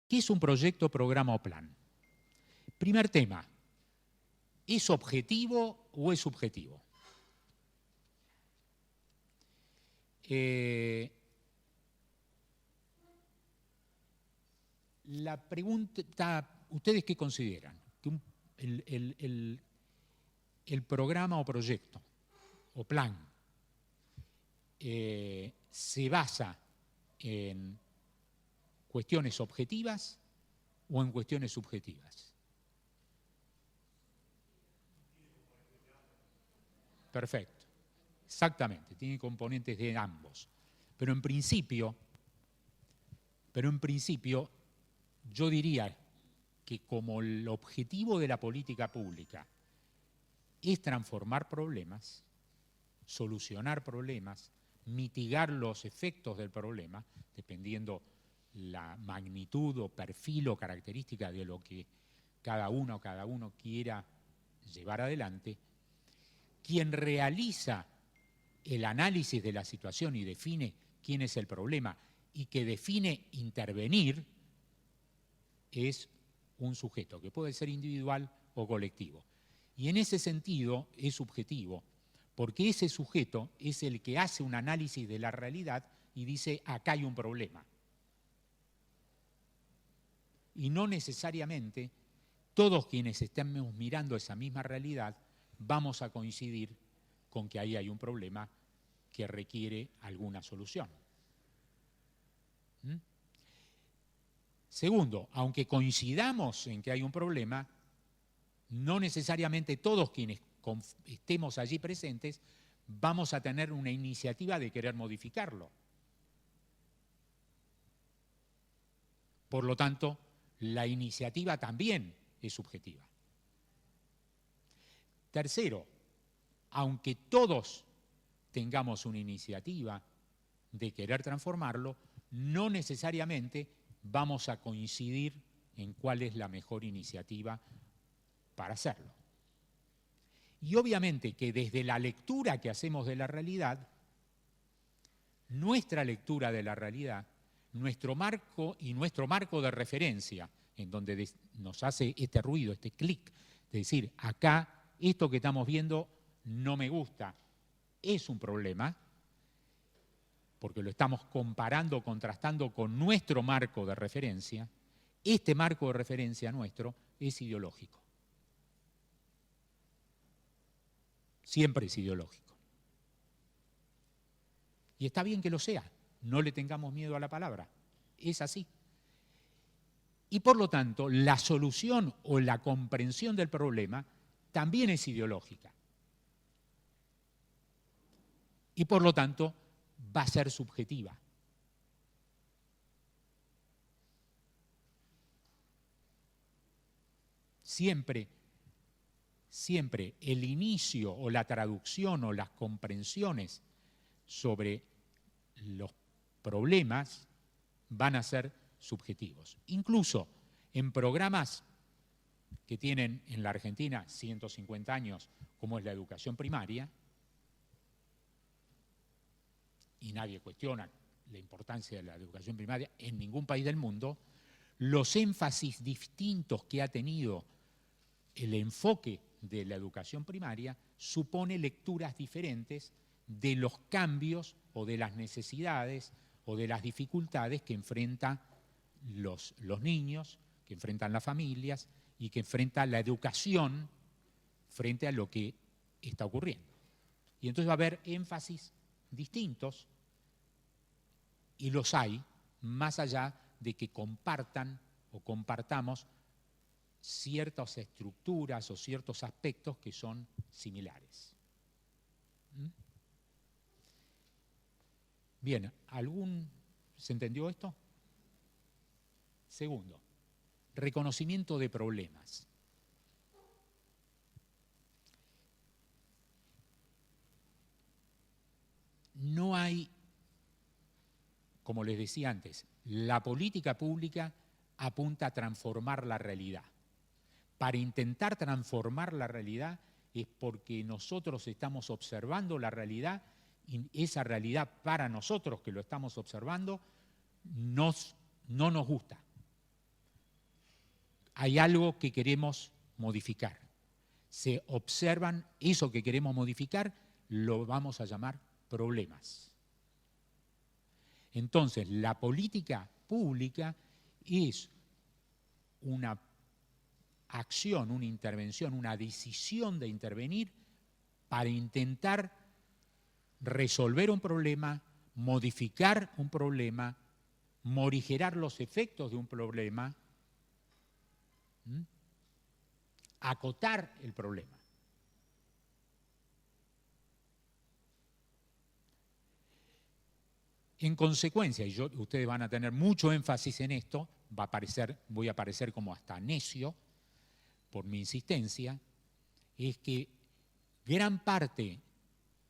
¿Qué es un proyecto, programa o plan? Primer tema, ¿es objetivo o es subjetivo? La pregunta, ¿ustedes qué consideran? Que el programa o proyecto o plan se basa en cuestiones objetivas o en cuestiones subjetivas. Perfecto, exactamente, tiene componentes de ambos. Pero en principio, yo diría que como el objetivo de la política pública es transformar problemas, solucionar problemas, mitigar los efectos del problema, dependiendo la magnitud o perfil o característica de lo que cada uno quiera llevar adelante, quien realiza el análisis de la situación y define quién es el problema y que define intervenir es un sujeto, que puede ser individual o colectivo. Y en ese sentido es subjetivo, porque ese sujeto es el que hace un análisis de la realidad y dice, acá hay un problema. Y no necesariamente todos quienes estemos mirando esa misma realidad vamos a coincidir con que ahí hay un problema que requiere alguna solución. Segundo, aunque coincidamos en que hay un problema, no necesariamente todos quienes estemos allí presentes vamos a tener una iniciativa de querer modificarlo. Por lo tanto, la iniciativa también es subjetiva. Tercero, aunque todos tengamos una iniciativa de querer transformarlo, no necesariamente vamos a coincidir en cuál es la mejor iniciativa para hacerlo. Y obviamente que desde la lectura que hacemos de la realidad, nuestra lectura de la realidad, nuestro marco de referencia, en donde nos hace este ruido, este clic, de decir, acá esto que estamos viendo no me gusta, es un problema, porque lo estamos comparando, contrastando con nuestro marco de referencia. Este marco de referencia nuestro es ideológico. Siempre es ideológico. Y está bien que lo sea, no le tengamos miedo a la palabra, es así. Y por lo tanto, la solución o la comprensión del problema también es ideológica. Y por lo tanto, va a ser subjetiva. Siempre el inicio o la traducción o las comprensiones sobre los problemas van a ser subjetivos. Incluso en programas que tienen en la Argentina 150 años, como es la educación primaria, y nadie cuestiona la importancia de la educación primaria en ningún país del mundo, los énfasis distintos que ha tenido el enfoque de la educación primaria supone lecturas diferentes de los cambios o de las necesidades o de las dificultades que enfrentan los niños, que enfrentan las familias y que enfrenta la educación frente a lo que está ocurriendo. Y entonces va a haber énfasis distintos, y los hay, más allá de que compartan o compartamos ciertas estructuras o ciertos aspectos que son similares. Bien, ¿se entendió esto? Segundo, reconocimiento de problemas. No hay, como les decía antes, la política pública apunta a transformar la realidad. Para intentar transformar la realidad es porque nosotros estamos observando la realidad y esa realidad para nosotros que lo estamos observando no nos gusta. hay algo que queremos modificar. Se observan eso que queremos modificar, lo vamos a llamar problemas. Entonces, la política pública es una acción, una intervención, una decisión de intervenir para intentar resolver un problema, modificar un problema, morigerar los efectos de un problema, acotar el problema. En consecuencia, y ustedes van a tener mucho énfasis en esto, voy a parecer como hasta necio por mi insistencia, es que gran parte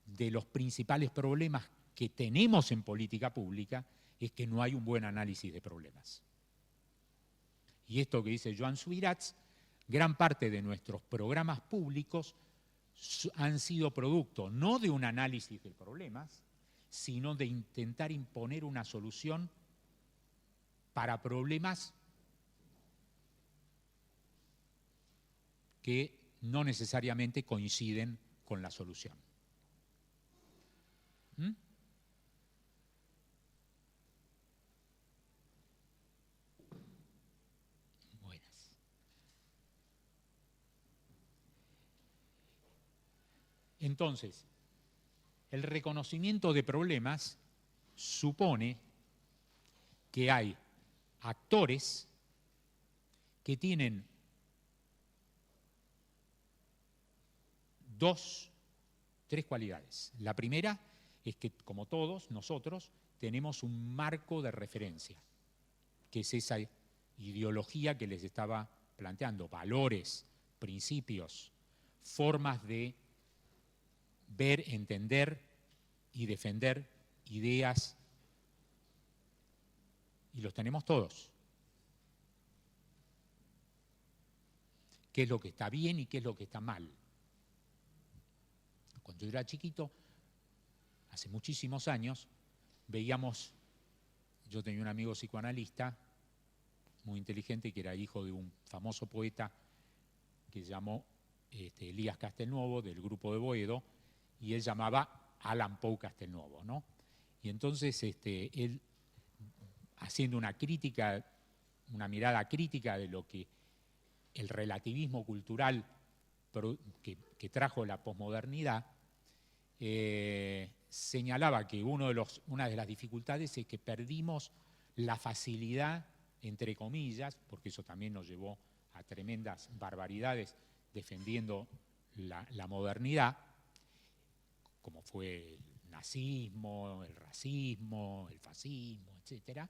de los principales problemas que tenemos en política pública es que no hay un buen análisis de problemas. Y esto que dice Joan Subirats, gran parte de nuestros programas públicos han sido producto no de un análisis de problemas, sino de intentar imponer una solución para problemas que no necesariamente coinciden con la solución. Buenas. Entonces, el reconocimiento de problemas supone que hay actores que tienen tres cualidades. La primera es que, como todos nosotros, tenemos un marco de referencia, que es esa ideología que les estaba planteando, valores, principios, formas de ver, entender y defender ideas, y los tenemos todos. ¿Qué es lo que está bien y qué es lo que está mal? Cuando yo era chiquito, hace muchísimos años, yo tenía un amigo psicoanalista muy inteligente que era hijo de un famoso poeta que se llamó Elías Castelnuovo, del grupo de Boedo, y él llamaba Allan Poe Castelnuovo, ¿no? Y entonces él, haciendo una crítica, una mirada crítica de lo que el relativismo cultural que trajo la posmodernidad, señalaba que una de las dificultades es que perdimos la facilidad, entre comillas, porque eso también nos llevó a tremendas barbaridades defendiendo la modernidad, como fue el nazismo, el racismo, el fascismo, etc.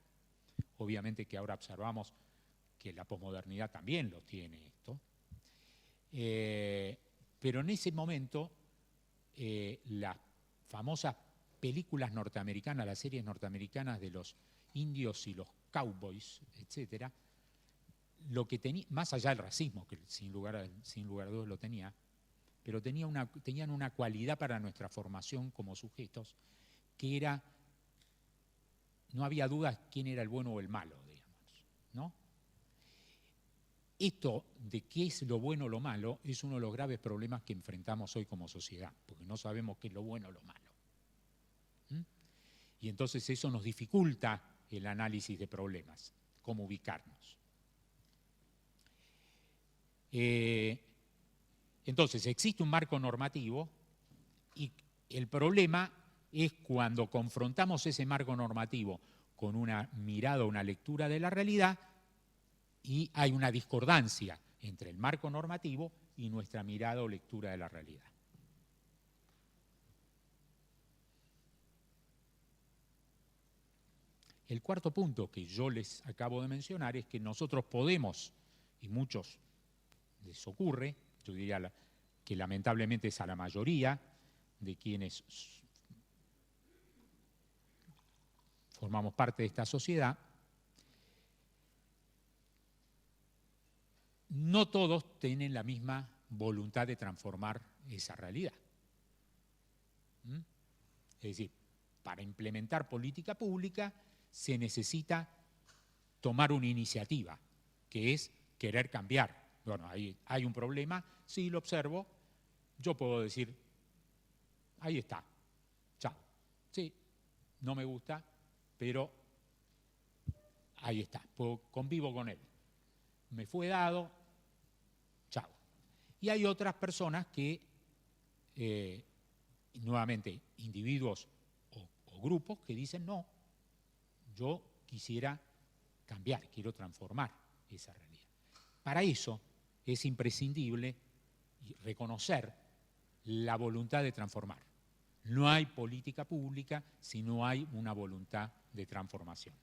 Obviamente que ahora observamos que la posmodernidad también lo tiene esto. Pero en ese momento, las famosas películas norteamericanas, las series norteamericanas de los indios y los cowboys, etc., lo que tenía, más allá del racismo, que sin lugar a dudas lo tenía, pero tenían una cualidad para nuestra formación como sujetos, que era, no había dudas quién era el bueno o el malo, digamos, ¿no? Esto de qué es lo bueno o lo malo es uno de los graves problemas que enfrentamos hoy como sociedad, porque no sabemos qué es lo bueno o lo malo. Y entonces eso nos dificulta el análisis de problemas, cómo ubicarnos. Entonces existe un marco normativo y el problema es cuando confrontamos ese marco normativo con una mirada, una lectura de la realidad, y hay una discordancia entre el marco normativo y nuestra mirada o lectura de la realidad. El cuarto punto que yo les acabo de mencionar es que nosotros podemos, y muchos les ocurre, yo diría que lamentablemente es a la mayoría de quienes formamos parte de esta sociedad, no todos tienen la misma voluntad de transformar esa realidad. Es decir, para implementar política pública se necesita tomar una iniciativa, que es querer cambiar. Bueno, ahí hay un problema, sí lo observo, yo puedo decir, ahí está, chao. Sí, no me gusta, pero ahí está, convivo con él. Me fue dado, chao. Y hay otras personas que, nuevamente, individuos o grupos que dicen, no, yo quisiera cambiar, quiero transformar esa realidad. Para eso es imprescindible reconocer la voluntad de transformar. No hay política pública si no hay una voluntad de transformación.